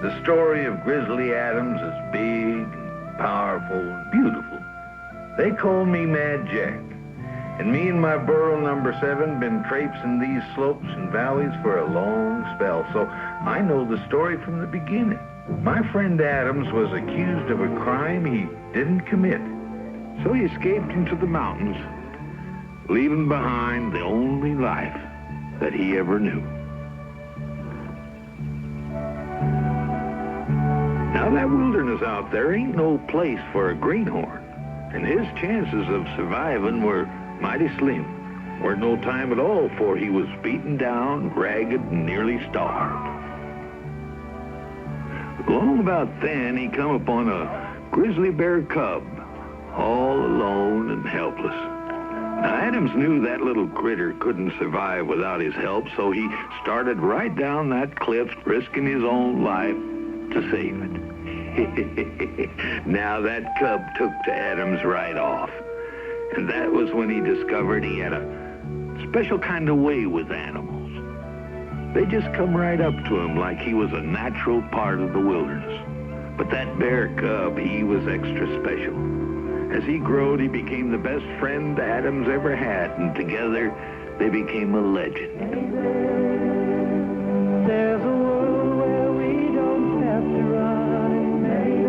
The story of Grizzly Adams is big and powerful and beautiful. They call me Mad Jack. And me and my burro number 7 been traipsing these slopes and valleys for a long spell, so I know the story from the beginning. My friend Adams was accused of a crime he didn't commit, so he escaped into the mountains, leaving behind the only life that he ever knew. Now that wilderness out there ain't no place for a greenhorn, and his chances of surviving were mighty slim. Weren't no time at all for he was beaten down, ragged, and nearly starved. Long about then, he come upon a grizzly bear cub, all alone and helpless. Now, Adams knew that little critter couldn't survive without his help, so he started right down that cliff, risking his own life to save it. Now, that cub took to Adams right off. And that was when he discovered he had a special kind of way with animals. They just come right up to him like he was a natural part of the wilderness. But that bear cub, he was extra special. As he growed, he became the best friend Adams ever had, and together they became a legend. There's a world where we don't have to run, maybe.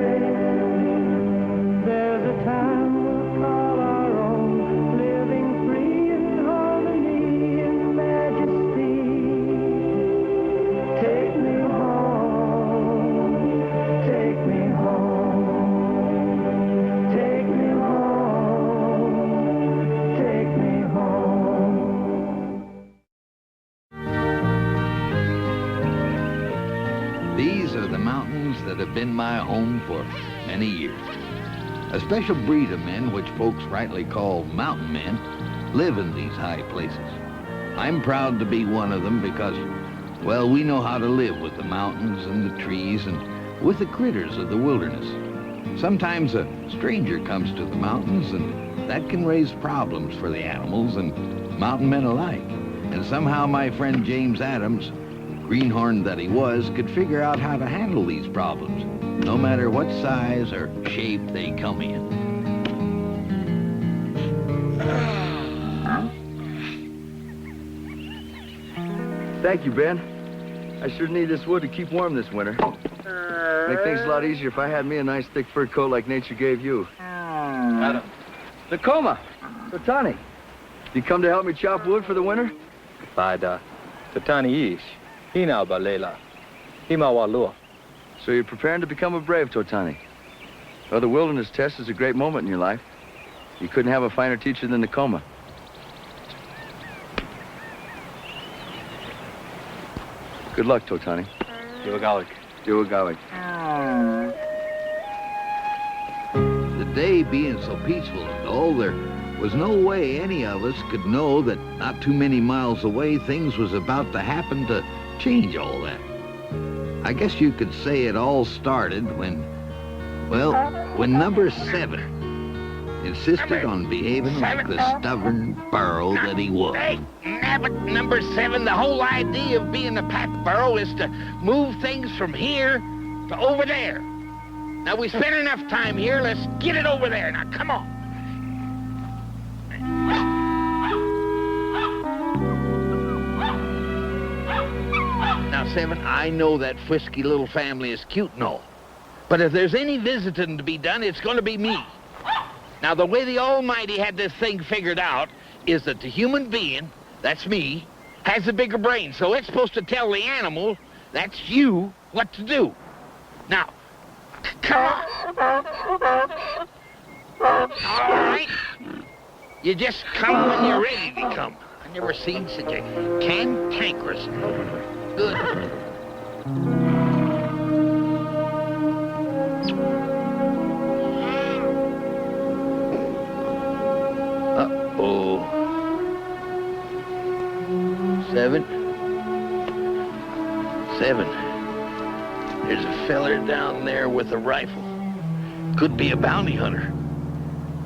There's a time we'll call our own, living free in harmony and majesty. Take me home, take me home, take me home, take me home. These are the mountains that have been my home for many years. A special breed of men, which folks rightly call mountain men, live in these high places. I'm proud to be one of them because, well, we know how to live with the mountains and the trees and with the critters of the wilderness. Sometimes a stranger comes to the mountains, and that can raise problems for the animals and mountain men alike. And somehow my friend James Adams, greenhorn that he was, could figure out how to handle these problems, no matter what size or shape they come in. Thank you, Ben. I sure need this wood to keep warm this winter. Make things a lot easier if I had me a nice thick fur coat like nature gave you. Adam. Tacoma. Totani. You come to help me chop wood for the winter? Bada. Totani ish. Hina balela. Hima walua. So you're preparing to become a brave, Totani. Well, the wilderness test is a great moment in your life. You couldn't have a finer teacher than Tacoma. Good luck, Totani. Iwagalik. Iwagalik. The day being so peaceful and all, there was no way any of us could know that not too many miles away things was about to happen to change all that. I guess you could say it all started when, well, when number 7 insisted on behaving like the stubborn burro that he was. Hey, number 7, the whole idea of being a pack burro is to move things from here to over there. Now, we spent enough time here, let's get it over there. Now, come on. Now, 7, I know that frisky little family is cute and all, but if there's any visiting to be done, it's going to be me. Now, the way the Almighty had this thing figured out is that the human being, that's me, has a bigger brain, so it's supposed to tell the animal, that's you, what to do. Now, come on. All right. You just come when you're ready to come. I've never seen such a cantankerous. Good. Uh-oh. 7. There's a feller down there with a rifle. Could be a bounty hunter.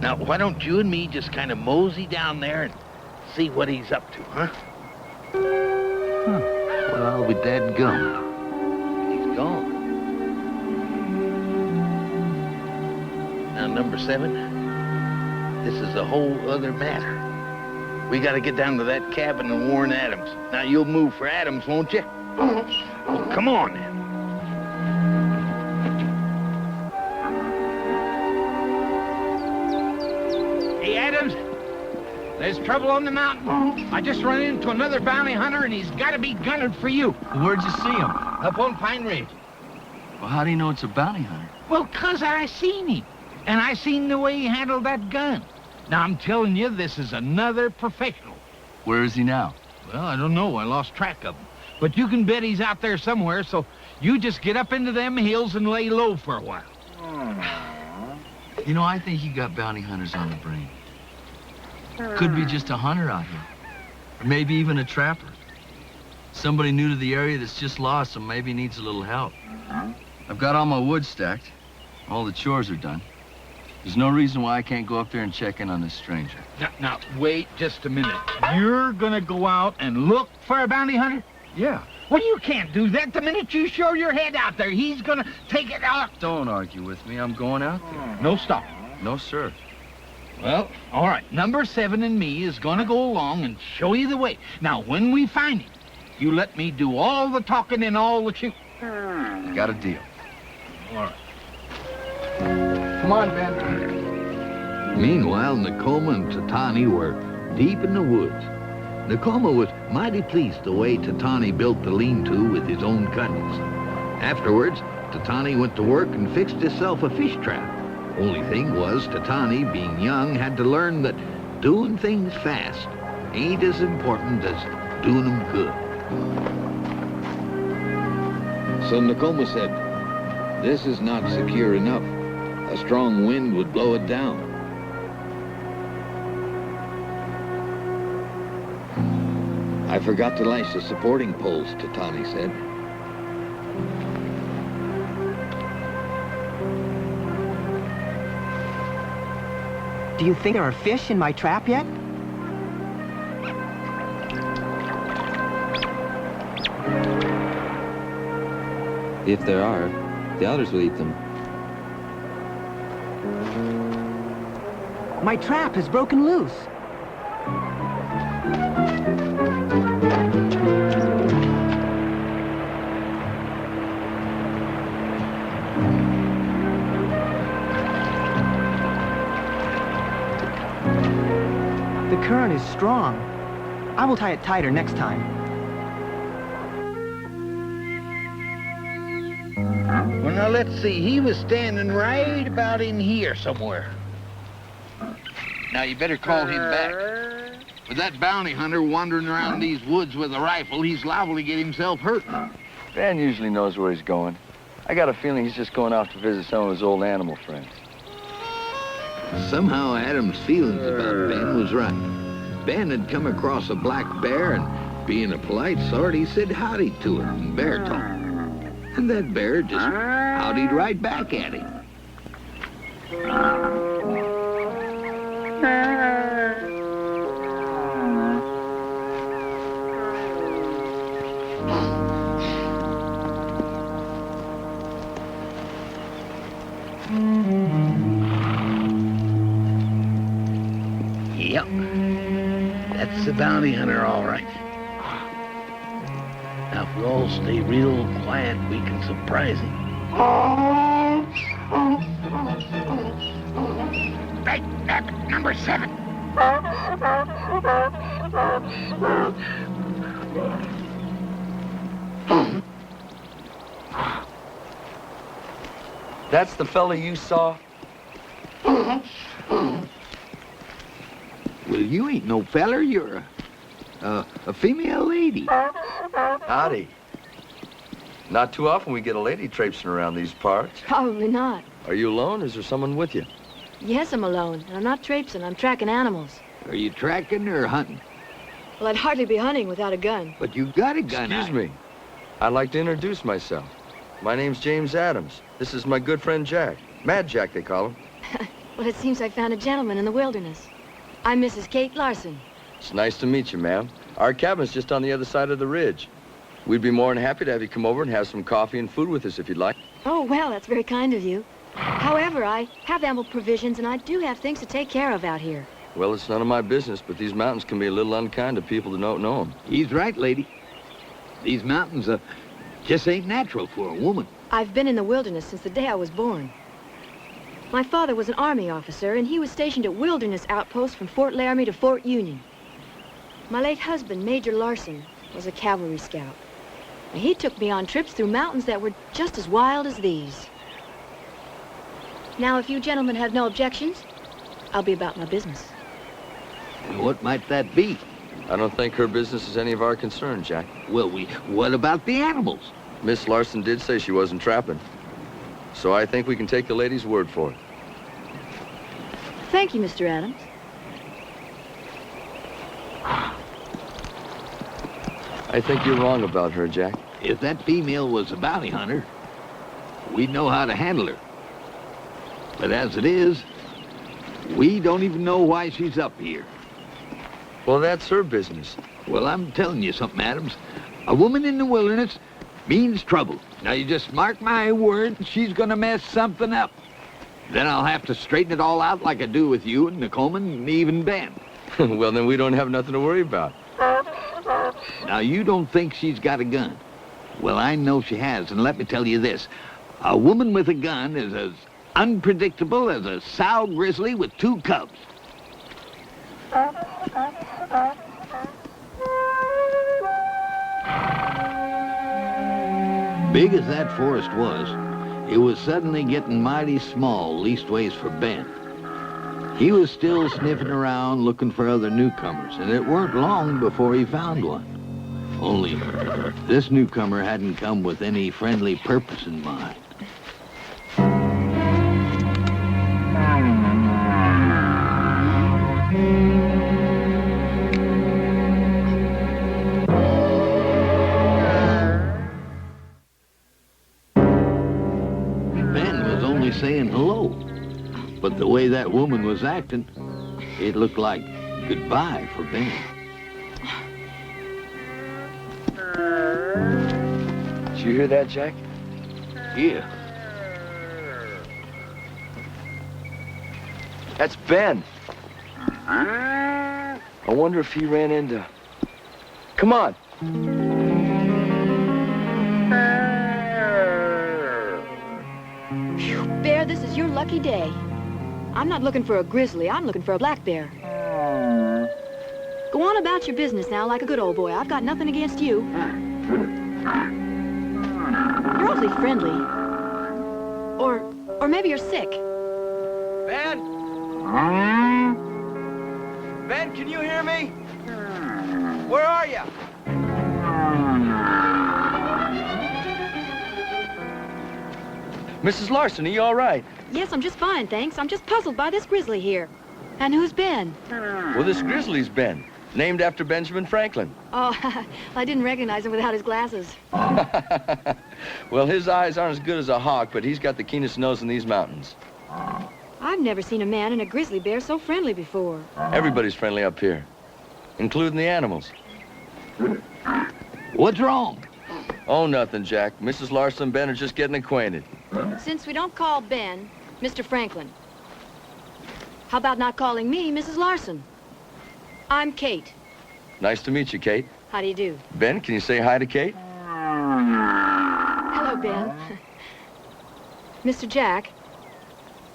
Now, why don't you and me just kind of mosey down there and see what he's up to, huh? Well, I'll be dadgum. He's gone. Now, number 7, this is a whole other matter. We got to get down to that cabin and warn Adams. Now, you'll move for Adams, won't you? Oh, come on, then. Hey, Adams, there's trouble on the mountain. I just run into another bounty hunter, and he's got to be gunning for you. Where'd you see him? Up on Pine Ridge. Well, how do you know it's a bounty hunter? Well, 'cause I seen him. And I seen the way he handled that gun. Now, I'm telling you, this is another professional. Where is he now? Well, I don't know. I lost track of him. But you can bet he's out there somewhere, so you just get up into them hills and lay low for a while. You know, I think you got bounty hunters on the brain. Could be just a hunter out here. Or maybe even a trapper. Somebody new to the area that's just lost and maybe needs a little help. I've got all my wood stacked. All the chores are done. There's no reason why I can't go up there and check in on this stranger. Now, wait just a minute. You're gonna go out and look for a bounty hunter? Yeah. Well, you can't do that. The minute you show your head out there, he's gonna take it out. Don't argue with me. I'm going out there. No stop. No, sir. Well, all right. Number 7 and me is gonna go along and show you the way. Now, when we find him, you let me do all the talking and all the shooting. Got a deal. All right. Come on, Ben. Meanwhile, Nakoma and Tatani were deep in the woods. Nakoma was mighty pleased the way Tatani built the lean-to with his own cuttings. Afterwards, Tatani went to work and fixed himself a fish trap. Only thing was, Tatani, being young, had to learn that doing things fast ain't as important as doing them good. So Nakoma said, "This is not secure enough. A strong wind would blow it down." "I forgot to lash the supporting poles," Tatani said. Do you think there are fish in my trap yet? If there are, the others will eat them. My trap has broken loose. The current is strong. I will tie it tighter next time. Well, now, let's see. He was standing right about in here somewhere. Now, you better call him back. With that bounty hunter wandering around these woods with a rifle, he's liable to get himself hurt. Ben usually knows where he's going. I got a feeling he's just going out to visit some of his old animal friends. Somehow Adam's feelings about Ben was right. Ben had come across a black bear, and being a polite sort, he said howdy to her in bear talk. And that bear just howdied right back at him. Yep. That's the bounty hunter, all right. Now, if we all stay real quiet, we can surprise him. Right, number 7. That's the fella you saw? Well, you ain't no feller. You're a female lady. Howdy. Not too often we get a lady traipsing around these parts. Probably not. Are you alone, or is there someone with you? Yes, I'm alone. And I'm not traipsing. I'm tracking animals. Are you tracking or hunting? Well, I'd hardly be hunting without a gun. But you got a gun. Excuse me. I'd like to introduce myself. My name's James Adams. This is my good friend Jack. Mad Jack, they call him. Well, it seems I found a gentleman in the wilderness. I'm Mrs. Kate Larson. It's nice to meet you, ma'am. Our cabin's just on the other side of the ridge. We'd be more than happy to have you come over and have some coffee and food with us if you'd like. Oh, well, that's very kind of you. However, I have ample provisions, and I do have things to take care of out here. Well, it's none of my business, but these mountains can be a little unkind to people that don't know them. He's right, lady. These mountains just ain't natural for a woman. I've been in the wilderness since the day I was born. My father was an Army officer, and he was stationed at wilderness outposts from Fort Laramie to Fort Union. My late husband, Major Larson, was a cavalry scout. And he took me on trips through mountains that were just as wild as these. Now, if you gentlemen have no objections, I'll be about my business. And what might that be? I don't think her business is any of our concern, Jack. Well, what about the animals? Miss Larson did say she wasn't trapping. So I think we can take the lady's word for it. Thank you, Mr. Adams. I think you're wrong about her, Jack. If that female was a bounty hunter, we'd know how to handle her. But as it is, we don't even know why she's up here. Well, that's her business. Well, I'm telling you something, Adams. A woman in the wilderness means trouble. Now, you just mark my word, she's gonna mess something up. Then I'll have to straighten it all out like I do with you and Nicoma and even Ben. Well, then we don't have nothing to worry about. Now, you don't think she's got a gun. Well, I know she has, and let me tell you this. A woman with a gun is as unpredictable as a sow grizzly with 2 cubs. Big as that forest was, it was suddenly getting mighty small, leastways for Ben. He was still sniffing around looking for other newcomers, and it weren't long before he found one. Only this newcomer hadn't come with any friendly purpose in mind. Ben was only saying hello, but the way that woman was acting, it looked like goodbye for Ben. Did you hear that, Jack? Yeah. That's Ben. I wonder if he ran into... Come on. Phew, Bear, this is your lucky day. I'm not looking for a grizzly, I'm looking for a black bear. Go on about your business now like a good old boy. I've got nothing against you. You're awfully friendly. Or maybe you're sick. Ben? Ben, can you hear me? Where are you? Mrs. Larson, are you all right? Yes, I'm just fine, thanks. I'm just puzzled by this grizzly here. And who's Ben? Well, this grizzly's Ben, named after Benjamin Franklin. Oh, I didn't recognize him without his glasses. Well, his eyes aren't as good as a hawk, but he's got the keenest nose in these mountains. I've never seen a man and a grizzly bear so friendly before. Everybody's friendly up here, including the animals. What's wrong? Oh, nothing, Jack. Mrs. Larson and Ben are just getting acquainted. Since we don't call Ben Mr. Franklin, how about not calling me Mrs. Larson? I'm Kate. Nice to meet you, Kate. How do you do? Ben, can you say hi to Kate? Hello, Ben. Mr. Jack.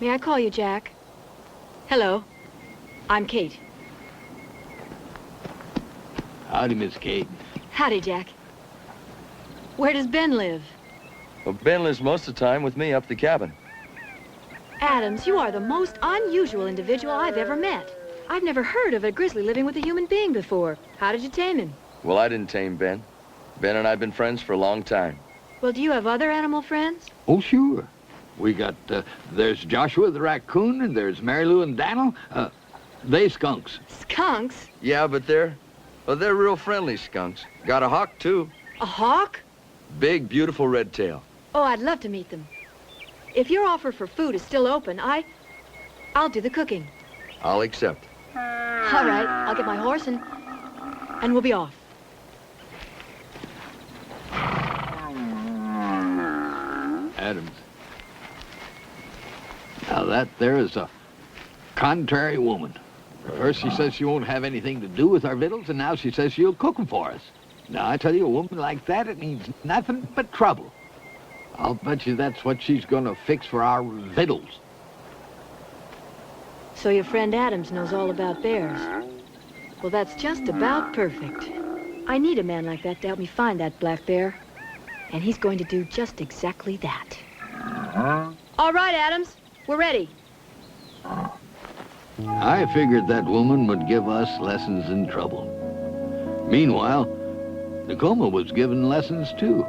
May I call you Jack? Hello. I'm Kate. Howdy, Miss Kate. Howdy, Jack. Where does Ben live? Well, Ben lives most of the time with me up at the cabin. Adams, you are the most unusual individual I've ever met. I've never heard of a grizzly living with a human being before. How did you tame him? Well, I didn't tame Ben. Ben and I have been friends for a long time. Well, do you have other animal friends? Oh, sure. We got, there's Joshua the raccoon, and there's Mary Lou and Daniel. They skunks. Skunks? Yeah, but they're real friendly skunks. Got a hawk, too. A hawk? Big, beautiful red tail. Oh, I'd love to meet them. If your offer for food is still open, I'll do the cooking. I'll accept. All right, I'll get my horse and we'll be off. Adams, Now that there is a contrary woman. First she says she won't have anything to do with our victuals, and now she says she'll cook them for us. Now, I tell you, a woman like that, it means nothing but trouble. I'll bet you that's what she's gonna fix for our victuals. So your friend Adams knows all about bears. Well, that's just about perfect. I need a man like that to help me find that black bear. And he's going to do just exactly that. All right, Adams, we're ready. I figured that woman would give us lessons in trouble. Meanwhile, Tacoma was given lessons too.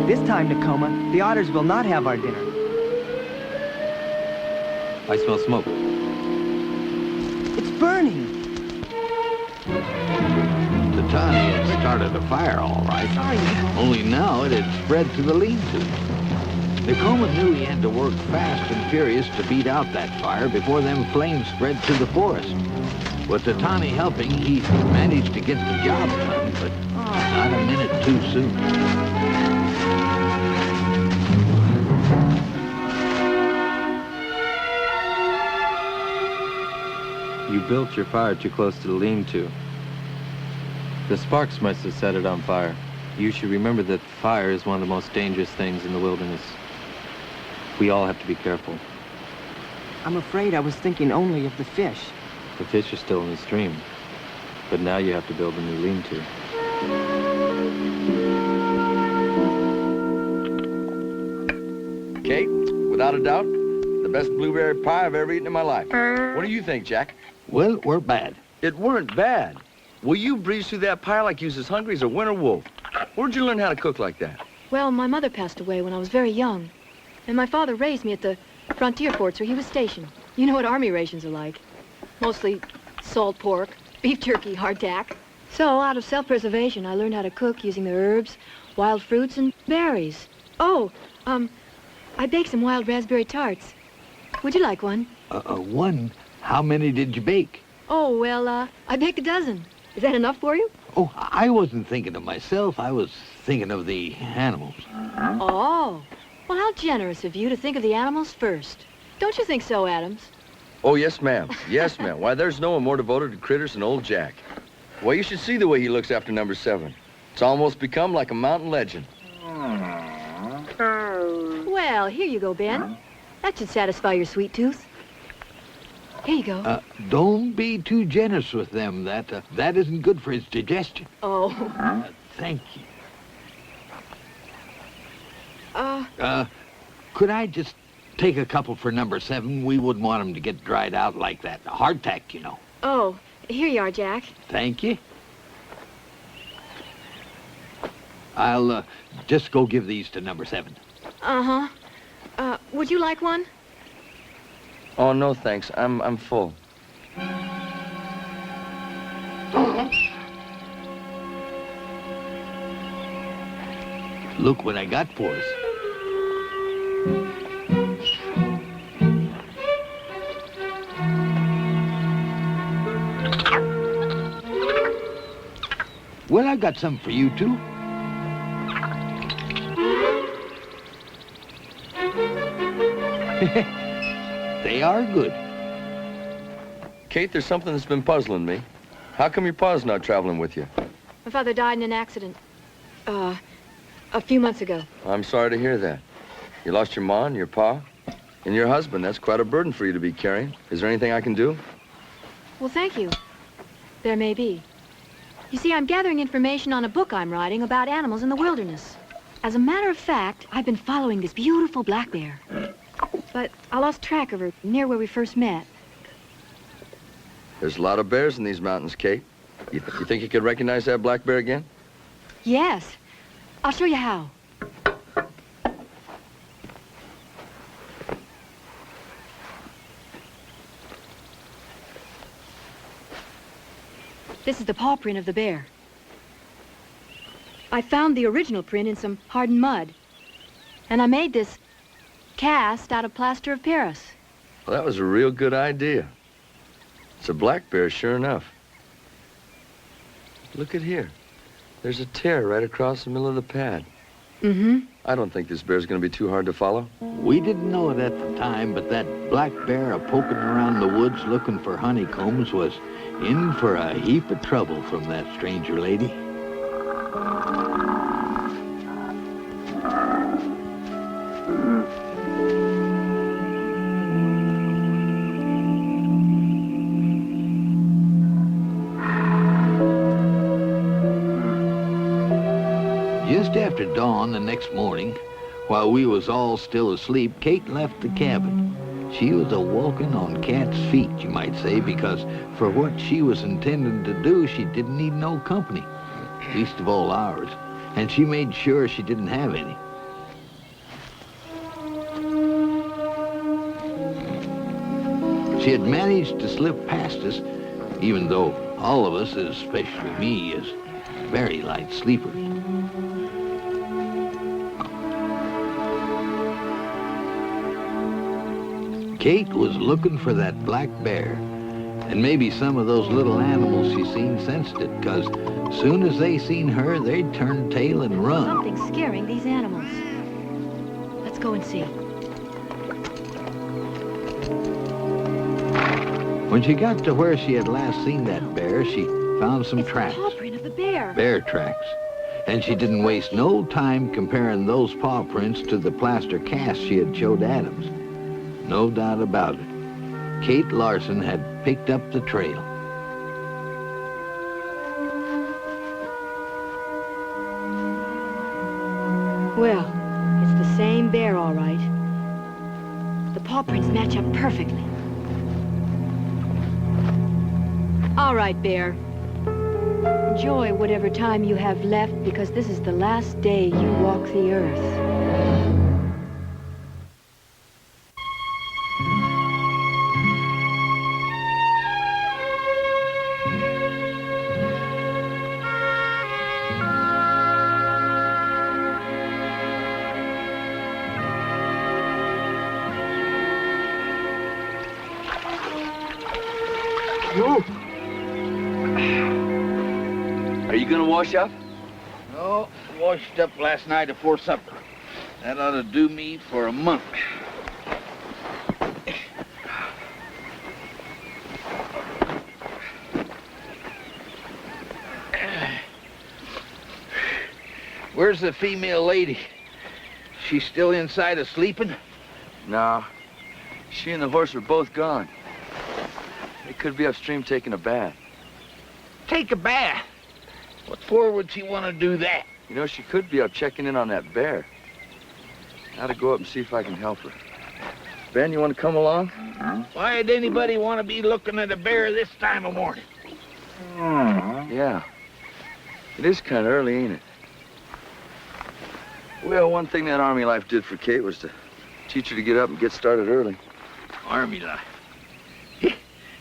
This time, Tacoma, the otters will not have our dinner. I smell smoke. It's burning. The Tawny had started a fire, all right. Sorry. Only now it had spread to the lean-to. Tacoma knew he had to work fast and furious to beat out that fire before them flames spread to the forest. With the Tawny helping, he managed to get the job done, but not a minute too soon. You built your fire too close to the lean-to. The sparks must have set it on fire. You should remember that fire is one of the most dangerous things in the wilderness. We all have to be careful. I'm afraid I was thinking only of the fish. The fish are still in the stream, but now you have to build a new lean-to. Kate, without a doubt, the best blueberry pie I've ever eaten in my life. What do you think, Jack? Well, it weren't bad. It weren't bad. Will you breeze through that pie like you was as hungry as a winter wolf? Where'd you learn how to cook like that? Well, my mother passed away when I was very young. And my father raised me at the frontier forts where he was stationed. You know what army rations are like. Mostly salt pork, beef jerky, hardtack. So, out of self-preservation, I learned how to cook using the herbs, wild fruits, and berries. Oh, I baked some wild raspberry tarts. Would you like one? One? How many did you bake? Oh, well, I baked a dozen. Is that enough for you? Oh, I wasn't thinking of myself. I was thinking of the animals. Oh, well, how generous of you to think of the animals first. Don't you think so, Adams? Oh, yes, ma'am. Yes, ma'am. Why, there's no one more devoted to critters than old Jack. Well, you should see the way he looks after number 7. It's almost become like a mountain legend. Well, here you go, Ben. That should satisfy your sweet tooth. Here you go. Don't be too generous with them. That isn't good for his digestion. Oh. Thank you. Could I just take a couple for number 7? We wouldn't want them to get dried out like that. Hardtack, you know. Oh, here you are, Jack. Thank you. I'll just go give these to number 7. Uh-huh. Would you like one? Oh, no, thanks. I'm full. Look what I got for us. Well, I got some for you, too. They are good. Kate, there's something that's been puzzling me. How come your pa's not traveling with you? My father died in an accident. A few months ago. I'm sorry to hear that. You lost your ma and your pa and your husband. That's quite a burden for you to be carrying. Is there anything I can do? Well, thank you. There may be. You see, I'm gathering information on a book I'm writing about animals in the wilderness. As a matter of fact, I've been following this beautiful black bear. But I lost track of her near where we first met. There's a lot of bears in these mountains, Kate. You think you could recognize that black bear again? Yes. I'll show you how. This is the paw print of the bear. I found the original print in some hardened mud. And I made this cast out of plaster of Paris. Well, that was a real good idea. It's a black bear, sure enough. Look at here. There's a tear right across the middle of the pad. Mm-hmm. I don't think this bear's going to be too hard to follow. We didn't know it at the time, but that black bear a-poking around the woods looking for honeycombs was in for a heap of trouble from that stranger lady. Just after dawn the next morning, while we was all still asleep, Kate left the cabin. She was a-walking on cat's feet, you might say, because for what she was intending to do, she didn't need no company, least of all ours, and she made sure she didn't have any. She had managed to slip past us, even though all of us, especially me, is very light sleepers. Kate was looking for that black bear, and maybe some of those little animals she seen sensed it, because soon as they seen her, they'd turn tail and run. Something's scaring these animals. Let's go and see. When she got to where she had last seen that bear, she found some It's tracks. the paw print of the bear. Bear tracks. And she didn't waste no time comparing those paw prints to the plaster cast she had showed Adams. No doubt about it. Kate Larson had picked up the trail. Well, it's the same bear, all right. The paw prints match up perfectly. All right, bear. Enjoy whatever time you have left, because this is the last day you walk the earth. Are you going to wash up? No, washed up last night before supper. That ought to do me for a month. Where's the female lady? She still inside sleeping? No. She and the horse are both gone. They could be upstream taking a bath. Take a bath? What for would she want to do that? You know, she could be up checking in on that bear. I ought to go up and see if I can help her. Ben, you want to come along? Why'd anybody want to be looking at a bear this time of morning? Yeah. It is kind of early, ain't it? Well, one thing that Army life did for Kate was to teach her to get up and get started early. Army life. Did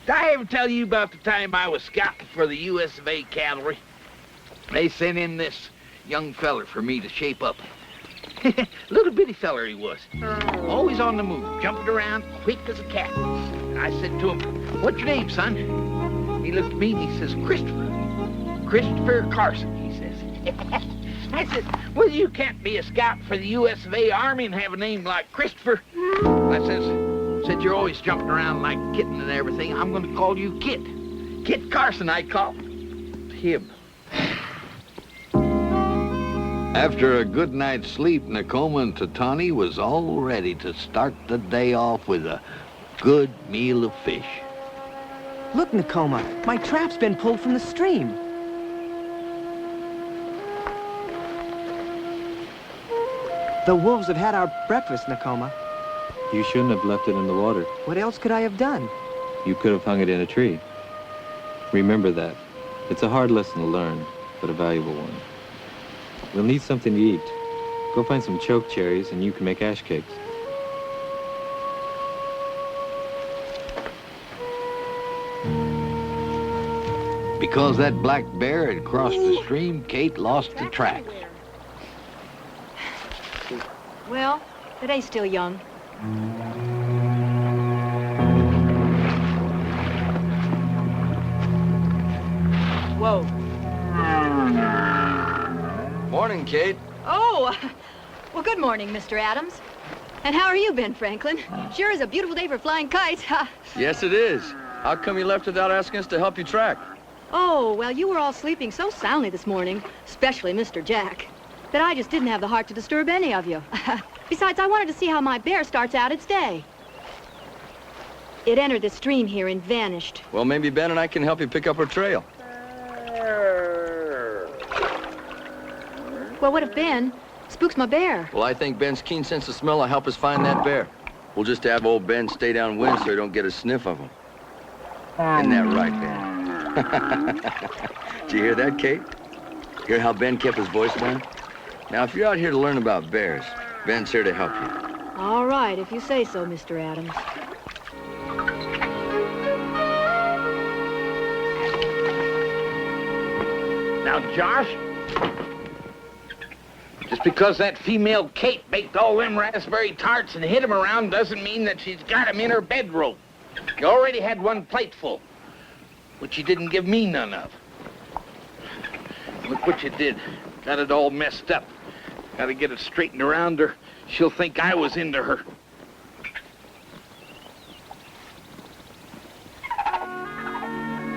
I ever tell you about the time I was scouting for the U.S. of A. cavalry? They sent in this young feller for me to shape up. Little bitty feller he was. Always on the move, jumping around, quick as a cat. I said to him, "What's your name, son?" He looked at me and he says, "Christopher. Christopher Carson," he says. I said, "Well, you can't be a scout for the U.S. of A. Army and have a name like Christopher." I said, "You're always jumping around like a kitten and everything. I'm going to call you Kit. Kit Carson, I call him." After a good night's sleep, Nakoma and Tatani was all ready to start the day off with a good meal of fish. Look, Nakoma, my trap's been pulled from the stream. The wolves have had our breakfast, Nakoma. You shouldn't have left it in the water. What else could I have done? You could have hung it in a tree. Remember that. It's a hard lesson to learn, but a valuable one. We'll need something to eat. Go find some choke cherries and you can make ash cakes. Because that black bear had crossed the stream, Kate lost the tracks. Well, the day's still young. Whoa. Morning, Kate. Oh, well, good morning, Mr. Adams. And how are you, Ben Franklin? Sure is a beautiful day for flying kites. Yes, it is. How come you left without asking us to help you track? Oh, well, you were all sleeping so soundly this morning, especially Mr. Jack, that I just didn't have the heart to disturb any of you. Besides, I wanted to see how my bear starts out its day. It entered the stream here and vanished. Well, maybe Ben and I can help you pick up her trail. Well, what if Ben spooks my bear? Well, I think Ben's keen sense of smell will help us find that bear. We'll just have old Ben stay downwind so he don't get a sniff of him. Isn't that right, Ben? Did you hear that, Kate? Hear how Ben kept his voice down? Now, if you're out here to learn about bears, Ben's here to help you. All right, if you say so, Mr. Adams. Now, Josh, just because that female Kate baked all them raspberry tarts and hid 'em around doesn't mean that she's got 'em in her bedroom. You already had one plate full, which you didn't give me none of. Look what you did. Got it all messed up. Gotta get it straightened around her. She'll think I was into her.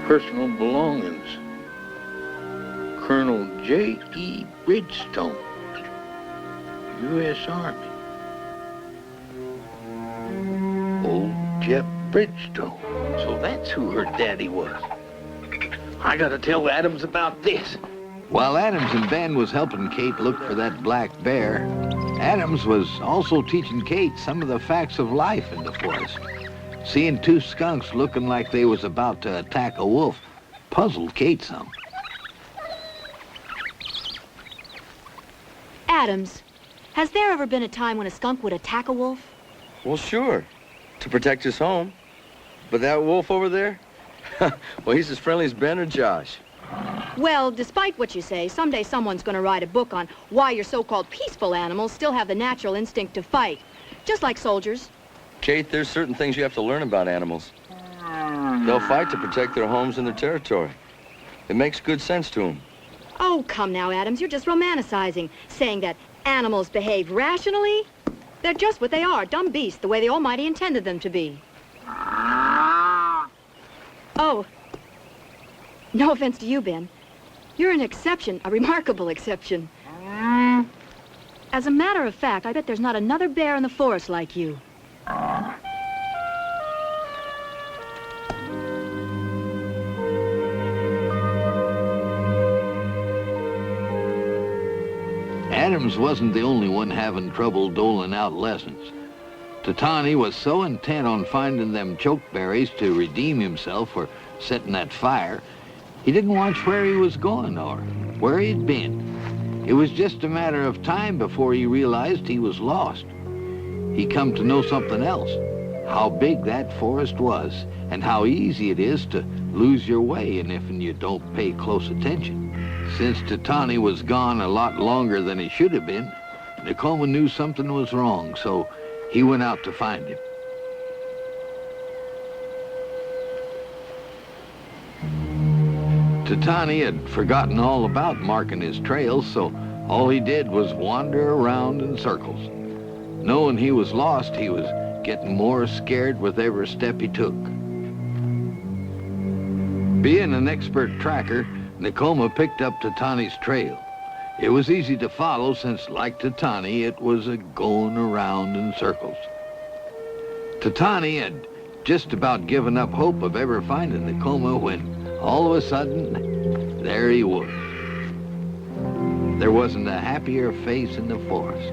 Personal belongings. Colonel J.E. Bridgestone, U.S. Army. Old Jeff Bridgestone. So that's who her daddy was. I gotta tell Adams about this. While Adams and Ben was helping Kate look for that black bear, Adams was also teaching Kate some of the facts of life in the forest. Seeing two skunks looking like they was about to attack a wolf puzzled Kate some. Adams, has there ever been a time when a skunk would attack a wolf? Well, sure, to protect his home. But that wolf over there? Well, he's as friendly as Ben or Josh. Well, despite what you say, someday someone's going to write a book on why your so-called peaceful animals still have the natural instinct to fight, just like soldiers. Kate, there's certain things you have to learn about animals. They'll fight to protect their homes and their territory. It makes good sense to them. Oh, come now, Adams, you're just romanticizing, saying that animals behave rationally. They're just what they are, dumb beasts, the way the Almighty intended them to be. Oh, no offense to you, Ben. You're an exception, a remarkable exception. As a matter of fact, I bet there's not another bear in the forest like you. Adams wasn't the only one having trouble doling out lessons. Tatani was so intent on finding them chokeberries to redeem himself for setting that fire, he didn't watch where he was going or where he'd been. It was just a matter of time before he realized he was lost. He come to know something else, how big that forest was and how easy it is to lose your way if you don't pay close attention. Since Tatani was gone a lot longer than he should have been, Nakoma knew something was wrong, so he went out to find him. Tatani had forgotten all about marking his trails, so all he did was wander around in circles. Knowing he was lost, he was getting more scared with every step he took. Being an expert tracker, Nakoma picked up Tatani's trail. It was easy to follow since, like Tatani, it was going around in circles. Tatani had just about given up hope of ever finding Nakoma when, all of a sudden, there he was. There wasn't a happier face in the forest.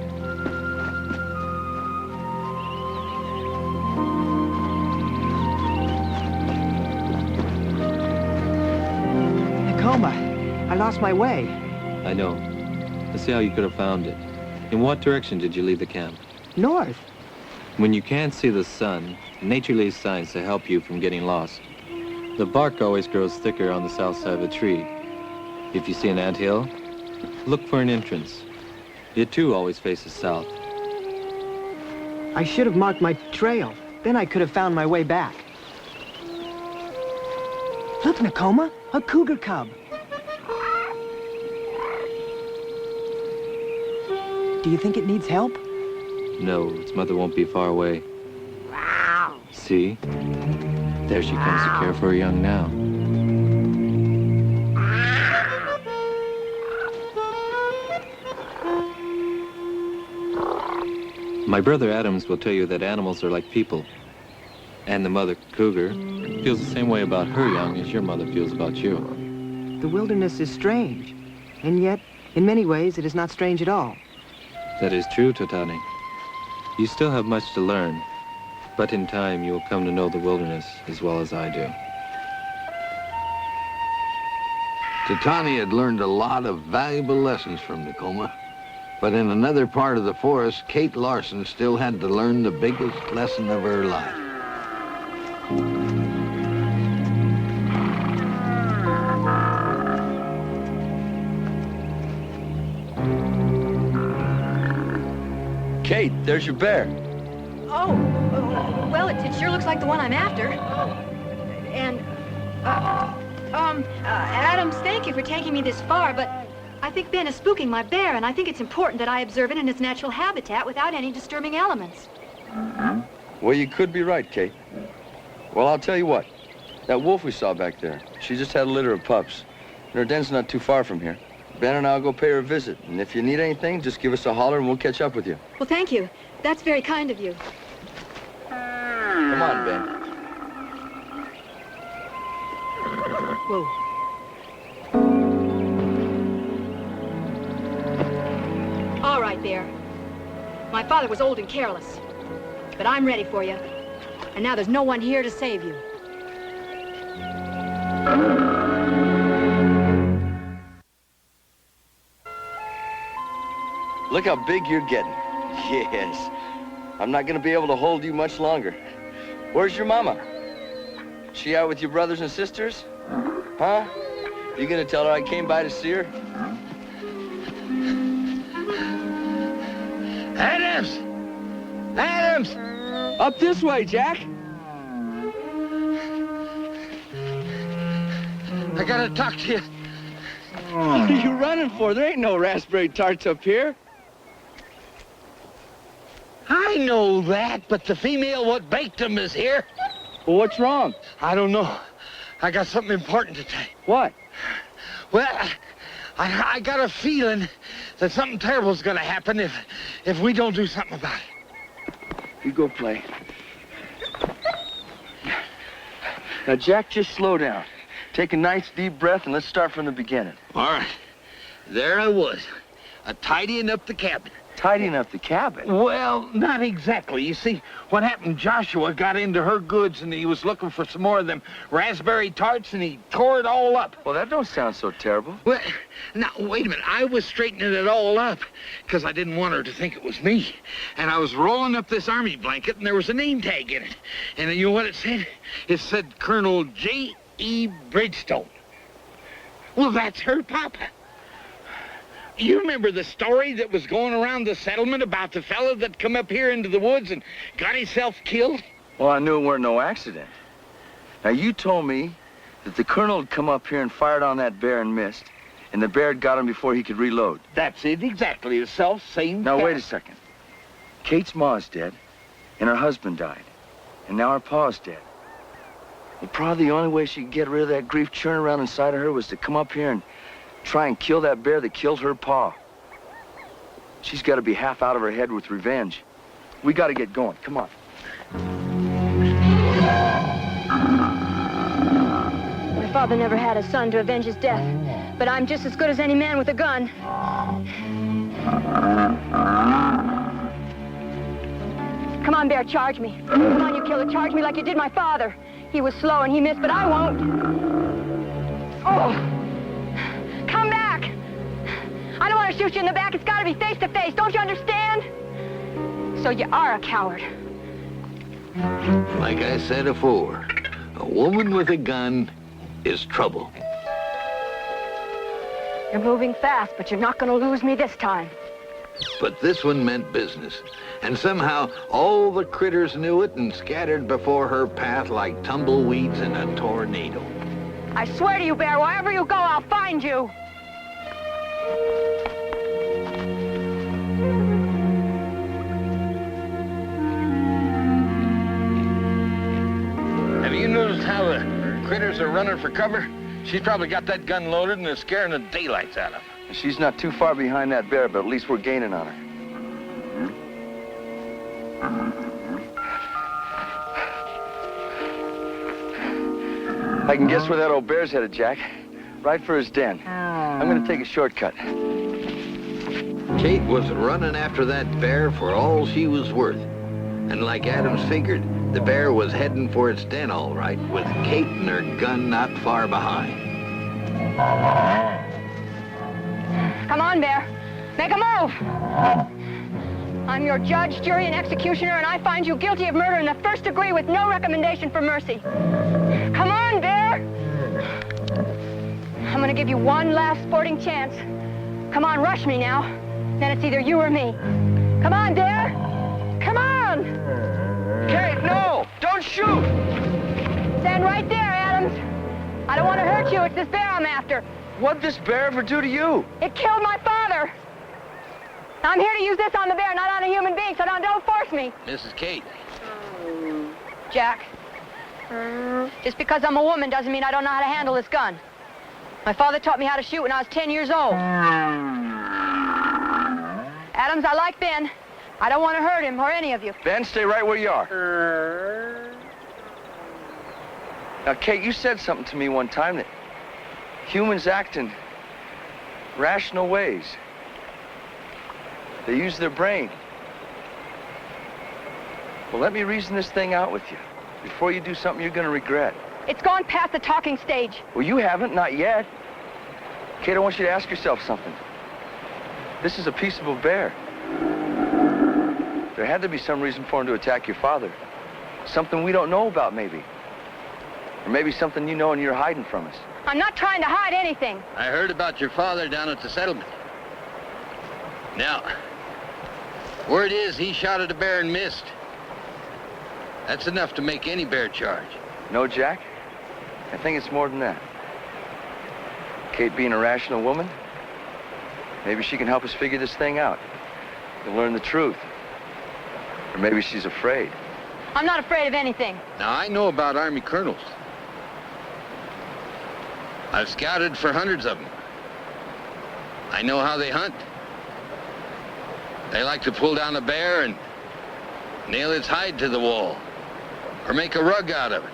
lost my way. I know. Let's see how you could have found it. In what direction did you leave the camp? North. When you can't see the sun, nature leaves signs to help you from getting lost. The bark always grows thicker on the south side of a tree. If you see an anthill, look for an entrance. It too always faces south. I should have marked my trail. Then I could have found my way back. Look, Nakoma, a cougar cub. Do you think it needs help? No, its mother won't be far away. See? There she comes to care for her young now. My brother Adams will tell you that animals are like people. And the mother cougar feels the same way about her young as your mother feels about you. The wilderness is strange. And yet, in many ways, it is not strange at all. That is true, Totani. You still have much to learn, but in time you will come to know the wilderness as well as I do. Totani had learned a lot of valuable lessons from Nakoma, but in another part of the forest, Kate Larson still had to learn the biggest lesson of her life. Kate, there's your bear. Oh, well, it sure looks like the one I'm after. And, Adams, thank you for taking me this far, but I think Ben is spooking my bear, and I think it's important that I observe it in its natural habitat without any disturbing elements. Well, you could be right, Kate. Well, I'll tell you what. That wolf we saw back there, she just had a litter of pups. And her den's not too far from here. Ben and I'll go pay her a visit. And if you need anything, just give us a holler and we'll catch up with you. Well, thank you. That's very kind of you. Come on, Ben. Whoa. All right, Bear. My father was old and careless, but I'm ready for you. And now there's no one here to save you. Look how big you're getting. Yes. I'm not gonna be able to hold you much longer. Where's your mama? She out with your brothers and sisters? Huh? You gonna tell her I came by to see her? Adams! Adams! Up this way, Jack. I gotta talk to you. What are you running for? There ain't no raspberry tarts up here. I know that, but the female what baked them is here. Well, what's wrong? I don't know. I got something important to tell you. What? Well, I got a feeling that something terrible's gonna happen if we don't do something about it. You go play. Now, Jack, just slow down. Take a nice deep breath and let's start from the beginning. All right. There I was, tidying up the cabin. Tidying up the cabin? Well, not exactly. You see, what happened, Joshua got into her goods and he was looking for some more of them raspberry tarts and he tore it all up. Well, that don't sound so terrible. Well, now, wait a minute. I was straightening it all up because I didn't want her to think it was me. And I was rolling up this army blanket and there was a name tag in it. And you know what it said? It said Colonel J.E. Bridgestone. Well, that's her papa. You remember the story that was going around the settlement about the fella that come up here into the woods and got himself killed? Well, I knew it weren't no accident. Now, you told me that the colonel had come up here and fired on that bear and missed, and the bear had got him before he could reload. That's it, exactly. The self-same. Now, wait a second. Kate's ma's dead, and her husband died, and now her pa's dead. Well, probably the only way she could get rid of that grief churning around inside of her was to come up here and try and kill that bear that killed her pa. She's got to be half out of her head with revenge. We got to get going. Come on. My father never had a son to avenge his death, but I'm just as good as any man with a gun. Come on, Bear, charge me. Come on, you killer, charge me like you did my father. He was slow and he missed, but I won't. Oh! Come back! want to shoot you in the back, it's got to be face to face. Don't you understand? So you are a coward. Like I said before, a woman with a gun is trouble. You're moving fast, but you're not going to lose me this time. But this one meant business. And somehow all the critters knew it and scattered before her path like tumbleweeds in a tornado. I swear to you, Bear, wherever you go, I'll find you. Have you noticed how the critters are running for cover? She's probably got that gun loaded and is scaring the daylights out of them. She's not too far behind that bear, but at least we're gaining on her. I can guess where that old bear's headed, Jack. Right for his den. I'm gonna take a shortcut. Kate was running after that bear for all she was worth. And like Adams figured, the bear was heading for its den all right, with Kate and her gun not far behind. Come on, Bear. Make a move. I'm your judge, jury, and executioner, and I find you guilty of murder in the first degree with no recommendation for mercy. Come on, Bear. I'm going to give you one last sporting chance. Come on, rush me now. Then it's either you or me. Come on, Bear. Come on. Kate, no! Don't shoot! Stand right there, Adams. I don't want to hurt you. It's this bear I'm after. What'd this bear ever do to you? It killed my father. I'm here to use this on the bear, not on a human being, so don't force me. Mrs. Kate. Jack, just because I'm a woman doesn't mean I don't know how to handle this gun. My father taught me how to shoot when I was 10 years old. Adams, I like Ben. I don't want to hurt him or any of you. Ben, stay right where you are. Now, Kate, you said something to me one time that humans act in rational ways. They use their brain. Well, let me reason this thing out with you before you do something you're going to regret. It's gone past the talking stage. Well, you haven't, not yet. Kate, I want you to ask yourself something. This is a peaceable bear. There had to be some reason for him to attack your father. Something we don't know about, maybe. Or maybe something you know and you're hiding from us. I'm not trying to hide anything. I heard about your father down at the settlement. Now, word is he shot at a bear and missed. That's enough to make any bear charge. No, Jack? I think it's more than that. Kate being a rational woman, maybe she can help us figure this thing out. To learn the truth. Or maybe she's afraid. I'm not afraid of anything. Now, I know about Army colonels. I've scouted for hundreds of them. I know how they hunt. They like to pull down a bear and nail its hide to the wall, or make a rug out of it.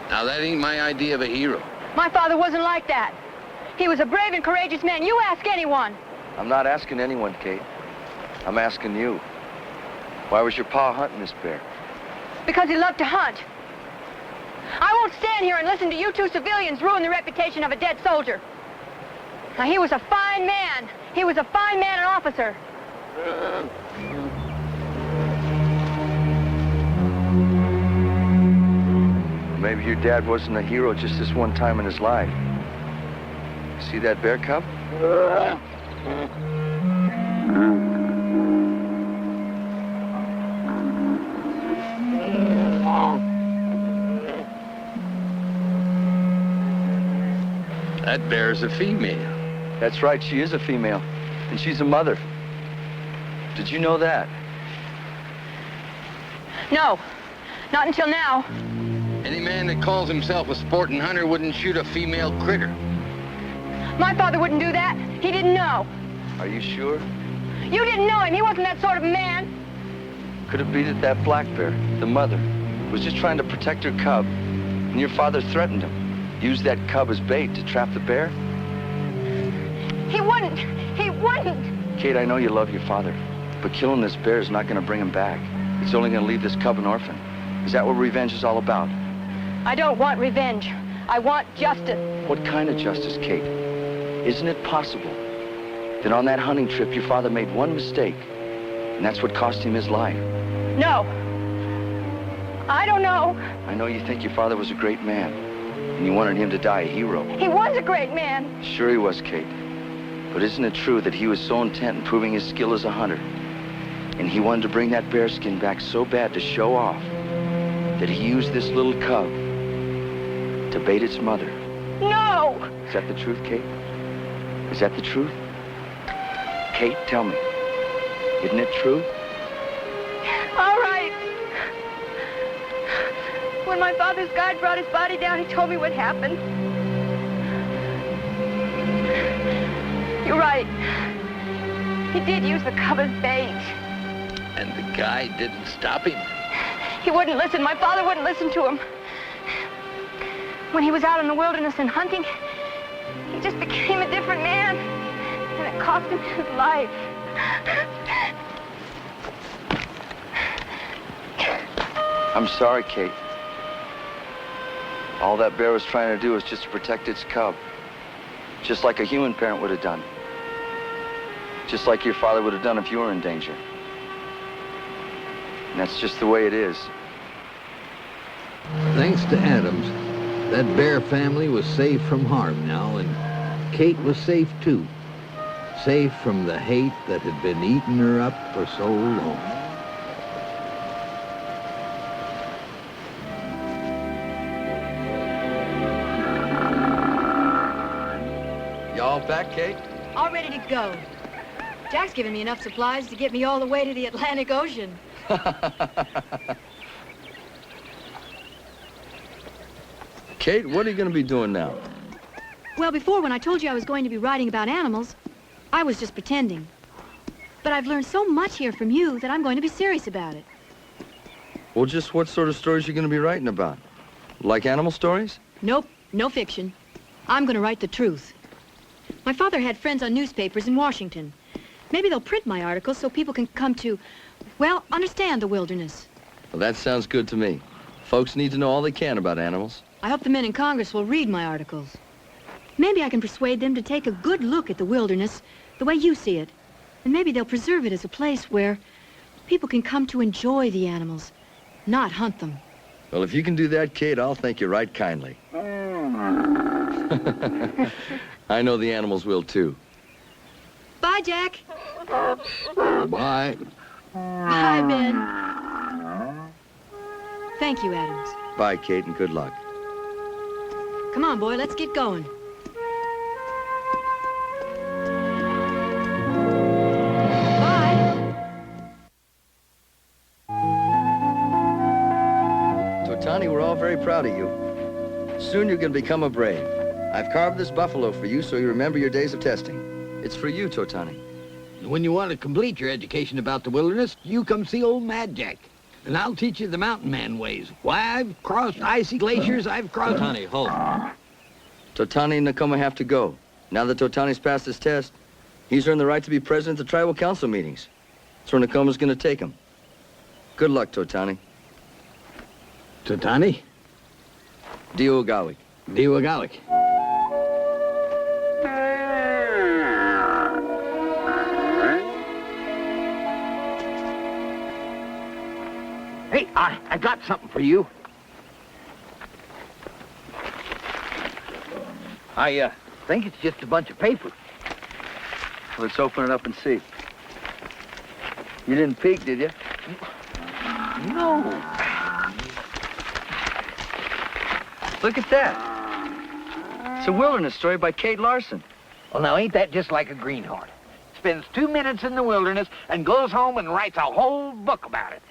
Now, that ain't my idea of a hero. My father wasn't like that. He was a brave and courageous man. You ask anyone. I'm not asking anyone, Kate. I'm asking you. Why was your pa hunting this bear? Because he loved to hunt. I won't stand here and listen to you two civilians ruin the reputation of a dead soldier. Now, he was a fine man. He was a fine man and officer. Maybe your dad wasn't a hero just this one time in his life. See that bear cub? That bear's a female. That's right, she is a female. And she's a mother. Did you know that? No, not until now. Any man that calls himself a sporting hunter wouldn't shoot a female critter. My father wouldn't do that. He didn't know. Are you sure? You didn't know him. He wasn't that sort of man. Could it be that that black bear, the mother, was just trying to protect her cub, and your father threatened him? Used that cub as bait to trap the bear? He wouldn't. He wouldn't. Kate, I know you love your father, but killing this bear is not going to bring him back. It's only going to leave this cub an orphan. Is that what revenge is all about? I don't want revenge. I want justice. What kind of justice, Kate? Isn't it possible Then on that hunting trip, your father made one mistake, and that's what cost him his life. No. I don't know. I know you think your father was a great man, and you wanted him to die a hero. He was a great man. Sure he was, Kate. But isn't it true that he was so intent in proving his skill as a hunter, and he wanted to bring that bearskin back so bad to show off, that he used this little cub to bait its mother? No. Is that the truth, Kate? Is that the truth? Kate, tell me. Isn't it true? All right. When my father's guide brought his body down, he told me what happened. You're right. He did use the cub as bait. And the guy didn't stop him? He wouldn't listen. My father wouldn't listen to him. When he was out in the wilderness and hunting, he just became a different man. And it cost him his life. I'm sorry, Kate. All that bear was trying to do was just to protect its cub. Just like a human parent would have done. Just like your father would have done if you were in danger. And that's just the way it is. Thanks to Adams, that bear family was safe from harm now, and Kate was safe too. Safe from the hate that had been eating her up for so long. Y'all back, Kate? All ready to go. Jack's given me enough supplies to get me all the way to the Atlantic Ocean. Kate, what are you going to be doing now? Well, before, when I told you I was going to be writing about animals, I was just pretending. But I've learned so much here from you that I'm going to be serious about it. Well, just what sort of stories are you going to be writing about? Like animal stories? Nope, no fiction. I'm going to write the truth. My father had friends on newspapers in Washington. Maybe they'll print my articles so people can come to, well, understand the wilderness. Well, that sounds good to me. Folks need to know all they can about animals. I hope the men in Congress will read my articles. Maybe I can persuade them to take a good look at the wilderness the way you see it. And maybe they'll preserve it as a place where people can come to enjoy the animals, not hunt them. Well, if you can do that, Kate, I'll thank you right kindly. I know the animals will, too. Bye, Jack. Bye. Bye, Ben. Thank you, Adams. Bye, Kate, and good luck. Come on, boy, let's get going. Bye. Totani, we're all very proud of you. Soon you're going to become a brave. I've carved this buffalo for you so you remember your days of testing. It's for you, Totani. When you want to complete your education about the wilderness, you come see old Mad Jack. And I'll teach you the mountain man ways. Why, I've crossed icy glaciers, I've crossed... Totani, hold. Totani and Nakoma have to go. Now that Totani's passed his test, he's earned the right to be president of the tribal council meetings. That's where Nakoma's going to take him. Good luck, Totani. Totani? Diogawik. Diwagalik. Hey, I got something for you. I think it's just a bunch of paper. Let's open it up and see. You didn't peek, did you? No. Look at that. It's a wilderness story by Kate Larson. Well, now, ain't that just like a greenhorn? Spends 2 minutes in the wilderness and goes home and writes a whole book about it.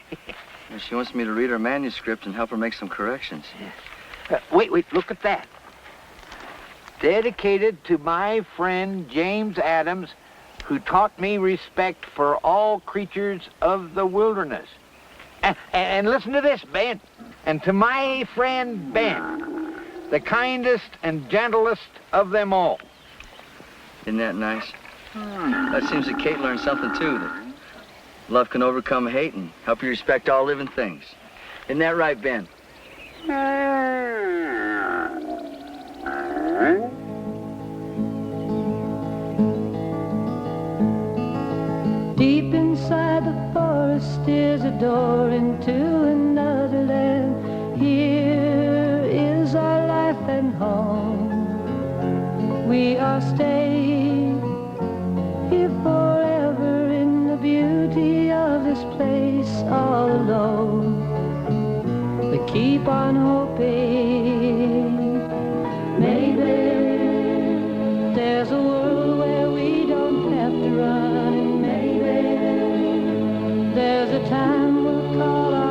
She wants me to read her manuscript and help her make some corrections. Wait, look at that. Dedicated to my friend James Adams, who taught me respect for all creatures of the wilderness. And listen to this, Ben. And to my friend Ben, the kindest and gentlest of them all. Isn't that nice? That seems that Kate learned something, too, that love can overcome hate and help you respect all living things. Isn't that right, Ben? inside the forest is a door into another land. Here is our life and home. We are staying here forever in the beauty of this place, all alone. We keep on hoping, maybe there's a world where we don't have to run, and maybe there's a time we'll call our